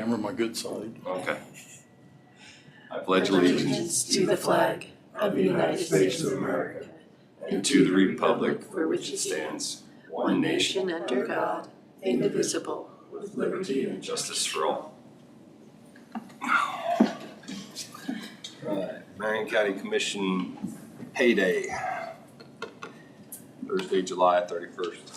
camera my good side. Okay. I pledge allegiance to the flag of the United States of America and to the republic for which it stands, one nation under God, indivisible, with liberty and justice for all. Marion County Commission payday, Thursday, July 31st.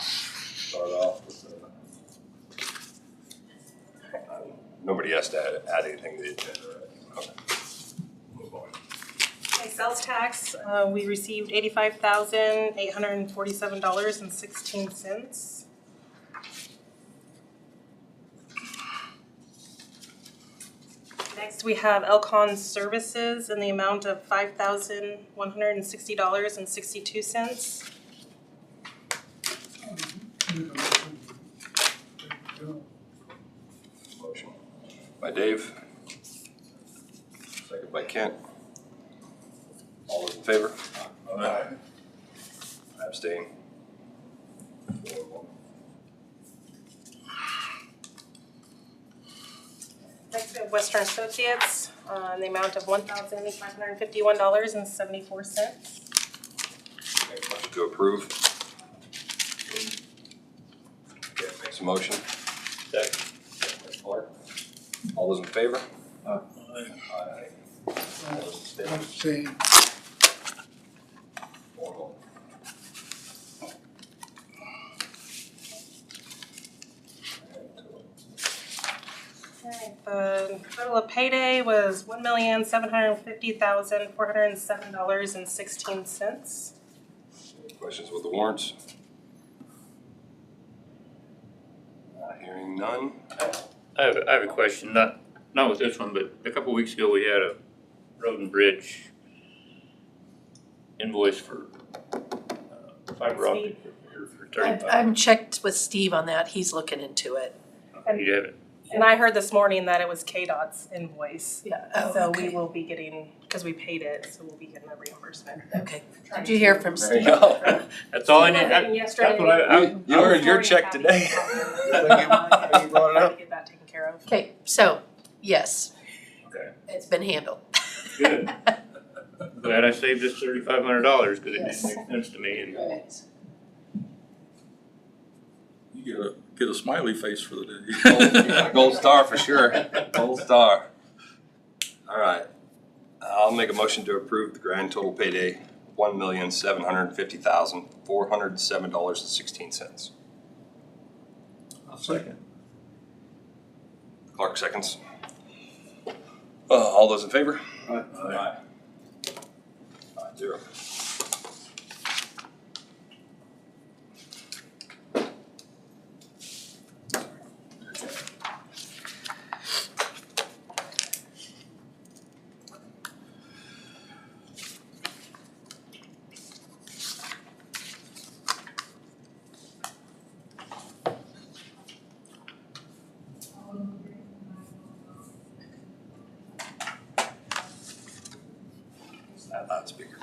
Start off with nobody has to add anything to the agenda, right? Okay. Move on. Okay, sales tax, we received $85,847.16. Next, we have Elcon services in the amount of $5,160.62. Motion by Dave, second by Kent. All those in favor? Aye. I abstain. Next, we have Western Associates in the amount of $1,551.74. Motion to approve. Kent makes a motion. Second. Clark. All those in favor? Aye. Aye. All those abstain. Formal. Okay, the total of payday was $1,750,407.16. Any questions with the warrants? Hearing none. I have a question, not with this one, but a couple weeks ago we had a road and bridge invoice for fiber optic for 35. I'm checked with Steve on that, he's looking into it. You have it. And I heard this morning that it was KDOT's invoice. Yeah, oh, So okay. we will be getting, because we paid it, so we'll be getting a reambrsment. Okay, did you hear from There you Steve? go. That's all I need. Yesterday. That's what You earned your check today. Get brought it up. that taken care of. Okay, so, yes, Okay, it's been handled. good. Glad I saved this $3,500 because it Yes. didn't make sense to me. And Right. You get a smiley face for the day. You got a gold star for sure. Gold star. All right. I'll make a motion to approve the grand total payday, $1,750,407.16. I'll second. Clark seconds. All those in favor? Aye. Aye. 5-0. That loudspeaker.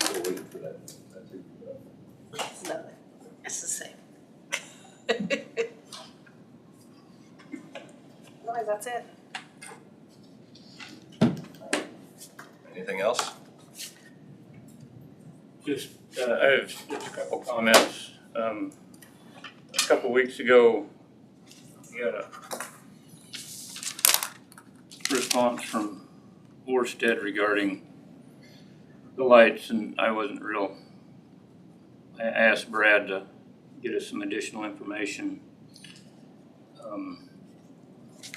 Still waiting for that too. No, it's the same. Otherwise, that's it. Anything else? just, I have just a couple comments. A couple weeks ago, we got a response from Orsted regarding the lights, and I wasn't real. I asked Brad to get us some additional information.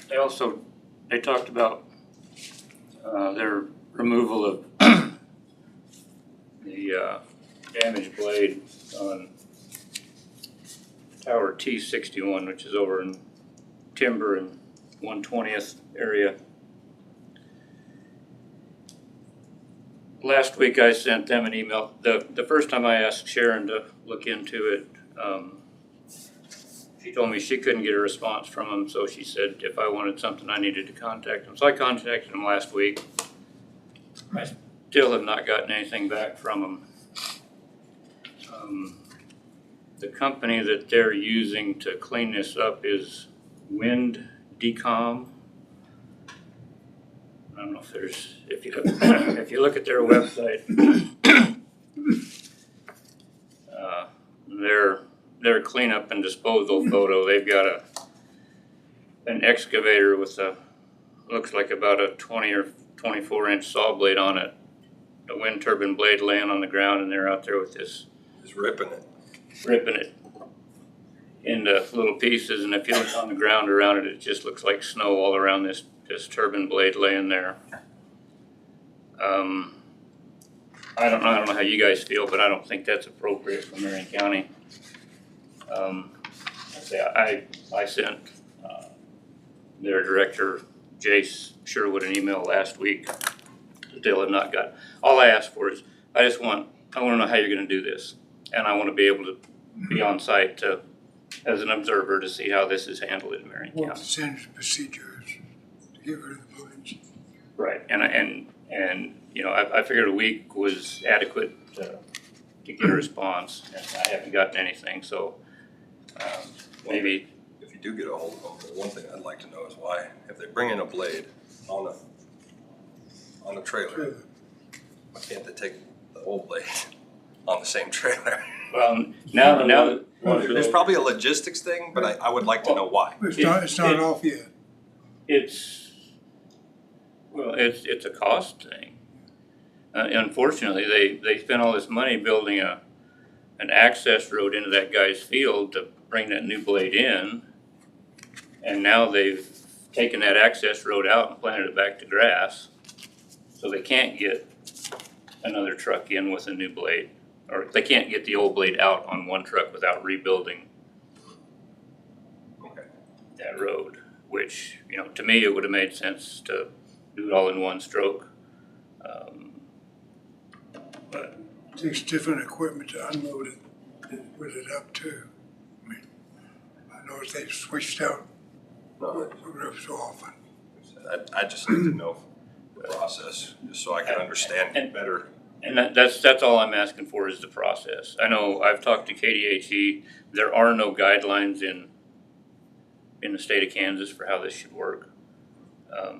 They also they talked about their removal of the damaged blade on tower T61, which is over in Timber and 120th area. Last week I sent them an email. The first time I asked Sharon to look into it, she told me she couldn't get a response from them, so she said if I wanted something I needed to contact them. So I contacted them last week. I still have not gotten anything back from them. The company that they're using to clean this up is Wind Decom. I don't know if there's, if you look at their website, their cleanup and disposal photo, they've got an excavator with looks like about a 20 or 24 inch saw blade on it, a wind turbine blade laying on the ground, and they're out there with this. Just ripping it into little pieces, and if you look on the ground around it, it just looks like snow all around this turbine blade laying there. I don't know how you guys feel, but I don't think that's appropriate for Marion County. I sent their director, Jace Sherwood, an email last week that they'll have not got. All I ask for is, I want to know how you're going to do this, and I want to be able to be on site as an observer to see how this is handled in Marion County. What the standard procedure is to get rid of the blades. Right, and you know, I figured a week was adequate to get a response, and I haven't gotten anything, so maybe. If you do get a hold of them, the one thing I'd like to know is why, if they bring in a blade on a trailer, why can't they take the old blade on the same trailer? Well, now There's probably a logistics thing, but I would like to know why. It's not off yet. it's a cost thing. Unfortunately, they spent all this money building an access road into that guy's field to bring that new blade in, and now they've taken that access road out and planted it back to grass, so they can't get another truck in with a new blade, or they can't get the old blade out on one truck without rebuilding that road, which, you know, to me, it would have made sense to do it all in one stroke. But It takes different equipment to unload it and put it up too. I mean, I know they've switched out No, roofs so often. I just need to know the process, just so I can understand it better. And that's all I'm asking for is the process. I know I've talked to KDHE, there are no guidelines in the state of Kansas for how this should work. I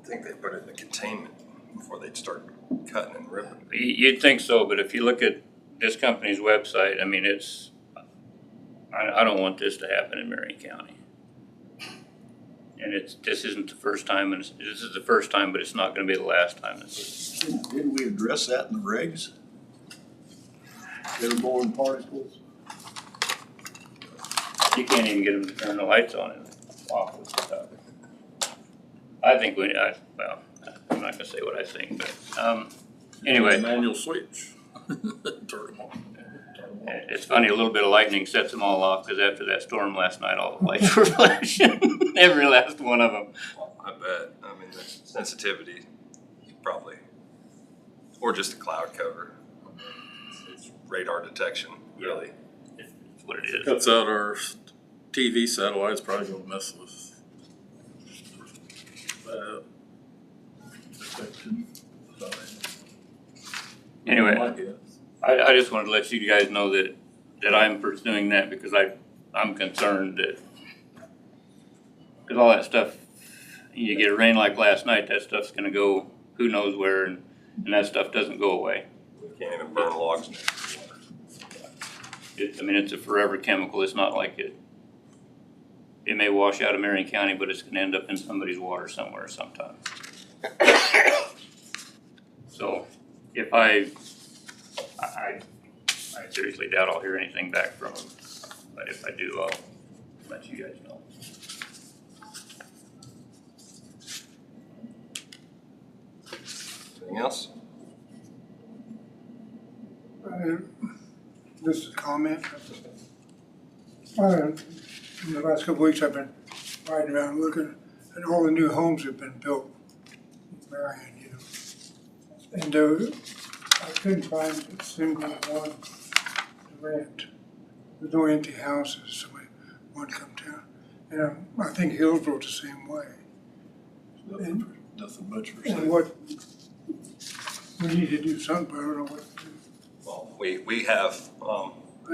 think they put it in the containment before they'd start cutting and ripping. You'd think so, but if you look at this company's website, I mean, I don't want this to happen in Marion County. And this isn't the first time, and this is the first time, but it's not gonna be the last time. Didn't we address that in the regs? Airborne particles? You can't even get them to turn the lights on and off with stuff. I think well, I'm not gonna say what I think, but, anyway. Manual switch. Turn them on. It's funny, a little bit of lightning sets them all off, because after that storm last night, all the lights were flashing, every last one of them. I bet, I mean, the sensitivity, probably, or just a cloud cover. It's radar detection, really. That's what it is. Cuts out our TV satellites, probably gonna mess with that. Detection. Anyway, I guess. I just wanted to let you guys know that I'm pursuing that, because I'm concerned that, because all that stuff, you get a rain like last night, that stuff's gonna go who knows where, and that stuff doesn't go away. We can't even burn logs next to water. I mean, it's a forever chemical. It's not like it may wash out of Marion County, but it's gonna end up in somebody's water somewhere sometime. So if I seriously doubt I'll hear anything back from them, but if I do, I'll let you guys know. Anything else? Just a comment. In the last couple of weeks, I've been riding around looking at all the new homes that have been built in Marion, you know. And I couldn't find a single one to rent. There's no empty houses, somebody wanted to come down. And I think Hillsboro's the same way. Nothing much for And sale. what, we need to do something, but I don't know what to do. Well, we have, I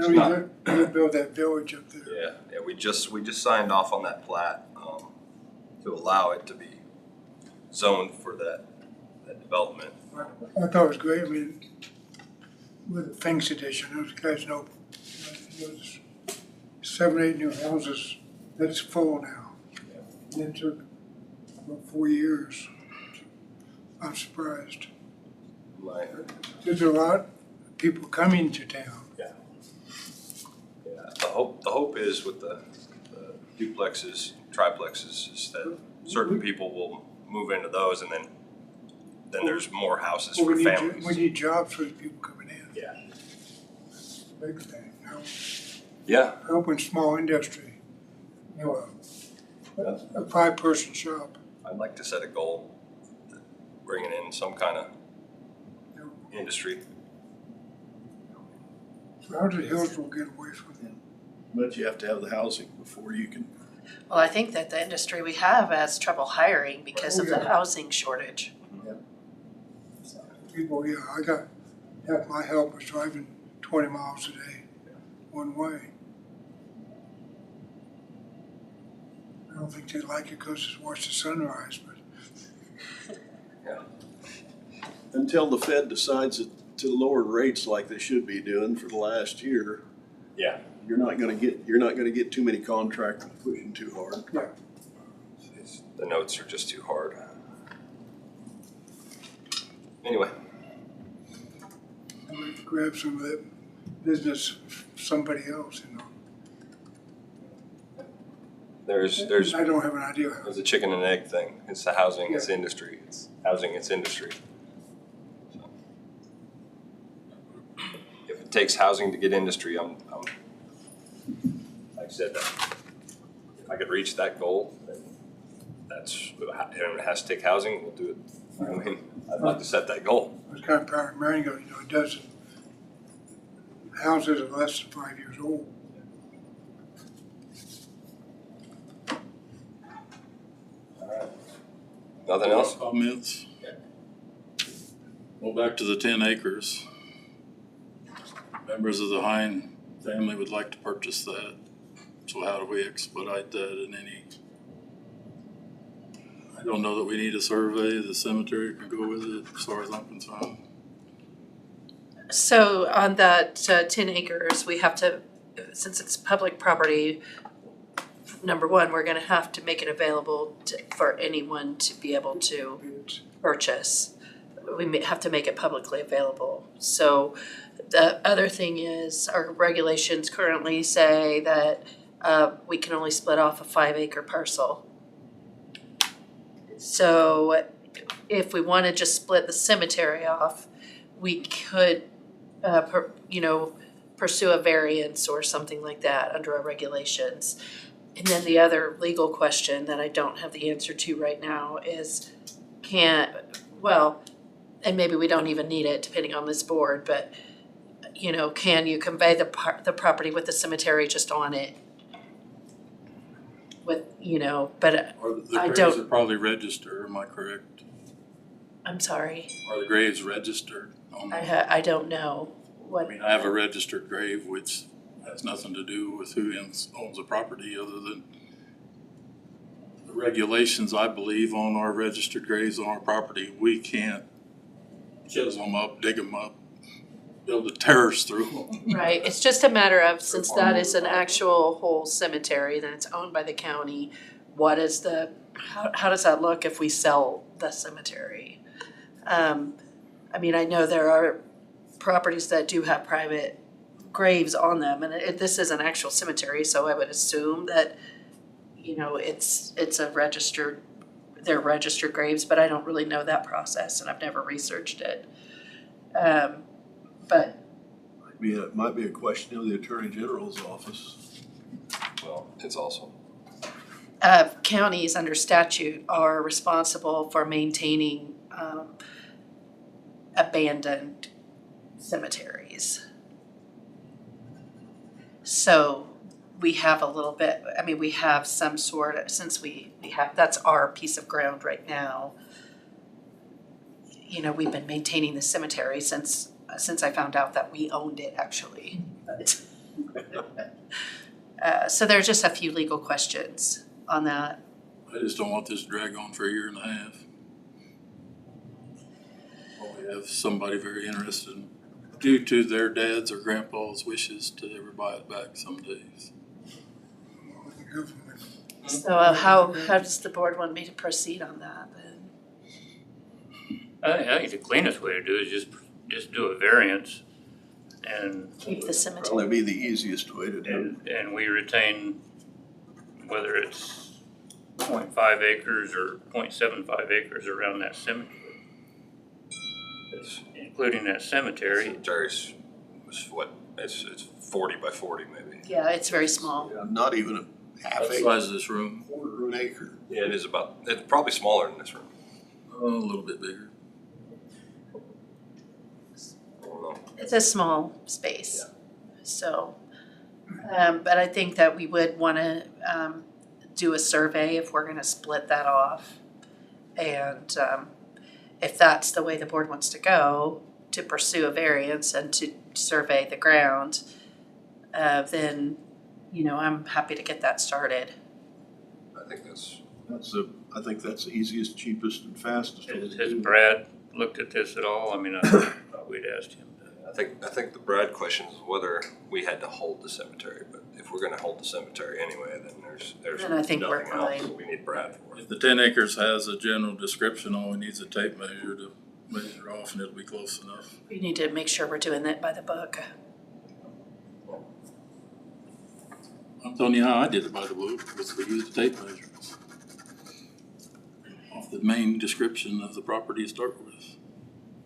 mean, you build that village up there. yeah, we just signed off on that plat, to allow it to be zoned for that development. I thought it was great, I mean, with the Finks edition, those guys know, there's 7, 8 new houses, that's full now. And it took about 4 years. I'm surprised. My, There's a lot of people coming to town. yeah, the hope is with the duplexes, triplexes, is that certain people will move into those, and then there's more houses Well, for we families. need jobs for the people coming in. Yeah. Big thing. Yeah, Helping small industry. You know, a 5-person shop. I'd like to set a goal, bringing in some kind of You know. industry. So how did Hillsborough get away from it? But you have to have the housing before you can. Well, I think that the industry we have has trouble hiring because of the housing shortage. People, yeah, I got, half my help was driving 20 miles a day, one way. I don't think they like it because it's watch the sunrise, but Until the Fed decides to lower rates like they should be doing for the last year, Yeah. you're not gonna get too many contractors pushing too hard. yeah. The notes are just too hard. Anyway, I might grab some of that business from somebody else, you know. there's I don't have an idea how. a chicken and egg thing. It's the housing, it's industry. It's housing, it's industry. So, if it takes housing to get industry, I'm like I said, if I could reach that goal, then and it has to take housing, we'll do it. I mean, I'd like to set that goal. I was kind of proud of Marion, you know, it doesn't, houses are less than 5 years old. Nothing else? Comments? Well, back to the 10 acres. Members of the Hine family would like to purchase that. So how do we expedite that in any? I don't know that we need a survey. The cemetery can go with it as far as I'm concerned. So on that 10 acres, we have to, since it's public property, number one, we're gonna have to make it available for anyone to be able to It's, purchase. We may have to make it publicly available. So the other thing is, our regulations currently say that we can only split off a 5-acre parcel. So if we wanna just split the cemetery off, we could, pursue a variance or something like that under our regulations. And then the other legal question that I don't have the answer to right now is and maybe we don't even need it depending on this board, but can you convey the property with the cemetery just on it? But Or the I graves don't- are probably registered, am I correct? I'm sorry, Are the graves registered? I don't know I what, mean, I have a registered grave, which has nothing to do with who owns the property other than the regulations, I believe, on our registered graves on our property. We can't chisel them up, dig them up, build a terrace through them. right, it's just a matter of, since that is an actual whole cemetery, then it's owned by the county, what is how does that look if we sell the cemetery? I know there are properties that do have private graves on them, and this is an actual cemetery, so I would assume that, it's a registered, their registered graves, but I don't really know that process and I've never researched it. But Might be a question of the Attorney General's office. Well, it's also, counties under statute are responsible for maintaining abandoned cemeteries. So we have a little bit, I mean, we have some sort of, since we have, that's our piece of ground right now. You know, we've been maintaining the cemetery since I found out that we owned it actually. But so there's just a few legal questions on that. I just don't want this to drag on for a year and a half. We have somebody very interested, due to their dad's or grandpa's wishes, to ever buy it back some days. So how does the board want me to proceed on that then? I think the cleanest way to do it is just do a variance and Keep the cemetery. Probably be the easiest way to do it. and we retain whether it's 0.5 acres or 0.75 acres around that cemetery. Including that cemetery. cemeteries was what, it's 40 by 40 maybe. Yeah, it's very small. Not even a half That's the acre, size of this room, quarter of an acre. Yeah, it is about, it's probably smaller than this room. a little bit bigger. I don't know. It's a small space. So, but I think that we would wanna do a survey if we're gonna split that off. And if that's the way the board wants to go, to pursue a variance and to survey the ground, then, you know, I'm happy to get that started. I think that's, I think that's the easiest, cheapest and fastest way to Has do it. Brad looked at this at all? I mean, I thought we'd asked him. I think the Brad question is whether we had to hold the cemetery, but if we're gonna hold the cemetery anyway, then there's Then I think we're nothing else fine. that we need Brad for. If the 10 acres has a general description, all we need is a tape measure to measure off and it'll be close enough. We need to make sure we're doing that by the book. I'm telling you how I did it by the book, was we used the tape measure. Off the main description of the property to start with.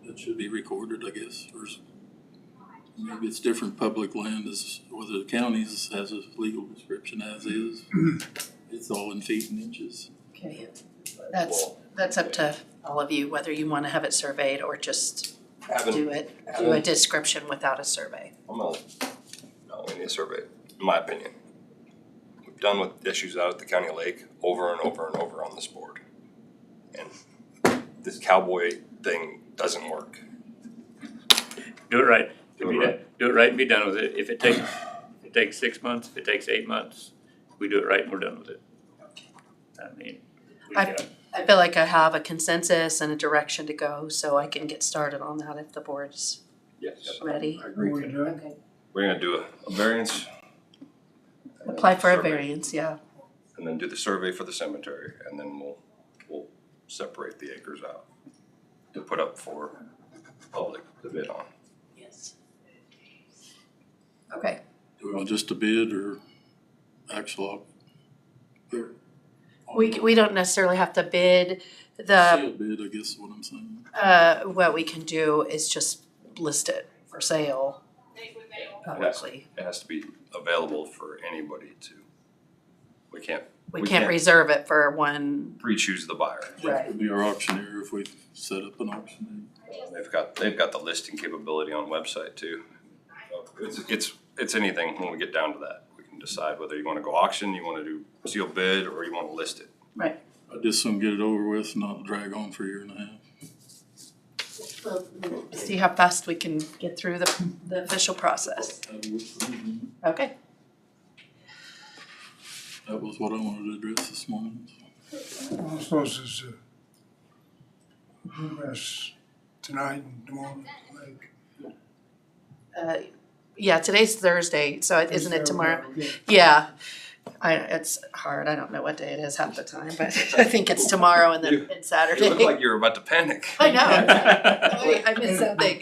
That should be recorded, I guess, or maybe it's different public land as, whether the counties has a legal description as is. It's all in feet and inches. Okay, that's up to all of you, whether you wanna have it surveyed or just do a description without a survey. No, we need a survey, in my opinion. We've done with issues out at the county lake over and over and over on this board. And this cowboy thing doesn't work. Do it right. Do it right. Do it right and be done with it. If it takes 6 months, if it takes 8 months, we do it right and we're done with it. I mean, we got, I feel like I have a consensus and a direction to go, so I can get started on that if the board's Yes. ready. I agree. We do it. Okay. We're gonna do a variance. Apply for a Survey. variance, yeah. And then do the survey for the cemetery, and then we'll separate the acres out to put up for public to bid on. Yes. Okay, Do we want just a bid or actual? we don't necessarily have to bid. The, Sealed bid, I guess is what I'm saying. what we can do is just list it for sale publicly. It has to be available for anybody to, we can't We we can't can't- reserve it for one, pre-choose the buyer. right. Would be our auctioneer if we set up an auction. They've got the listing capability on the website too. So it's anything when we get down to that. We can decide whether you wanna go auction, you wanna do sealed bid, or you wanna list it. Right. I just soon get it over with, not drag on for a year and a half. We'll see how fast we can get through the official process. Okay. That was what I wanted to address this morning. I suppose it's progress tonight and tomorrow, like. Yeah, today's Thursday, so isn't it tomorrow? Okay. Yeah, it's hard, I don't know what day it is half the time, but I think it's tomorrow and then it's Saturday. You look like you're about to panic. I know, Wait, I missed something.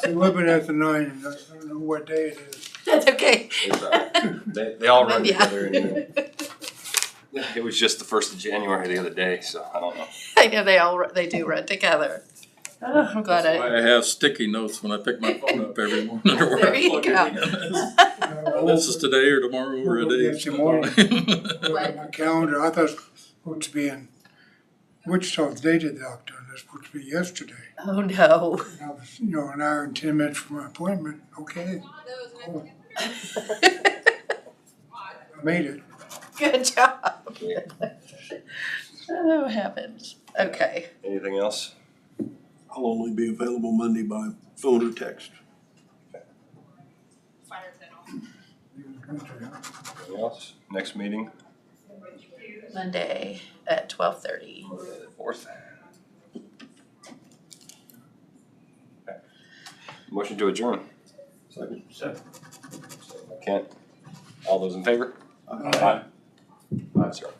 So looking at the night, and I don't know what day it is. That's okay. It's all right. They all run Yeah. together anyway. It was just the 1st of January the other day, so I don't know. I know they do run together. Oh, I'm glad That's why I have sticky notes when I pick my phone up every morning to where There I you plug go. it in. Well, this is today or tomorrow or a day. Yesterday morning. Look at my calendar, I thought it was supposed to be in Wichita, they did the lockdown, that's supposed to be yesterday. Oh, no. And I was, an hour and 10 minutes from my appointment, okay. Cool. I made it. Good job. Oh, heavens. Okay. Anything else? I'll only be available Monday by phone or text. Anything else? Next meeting, Monday at 12:30. Monday the 4th. Okay. Motion to adjourn. Second. Kent, all those in favor? Aye. 5-0.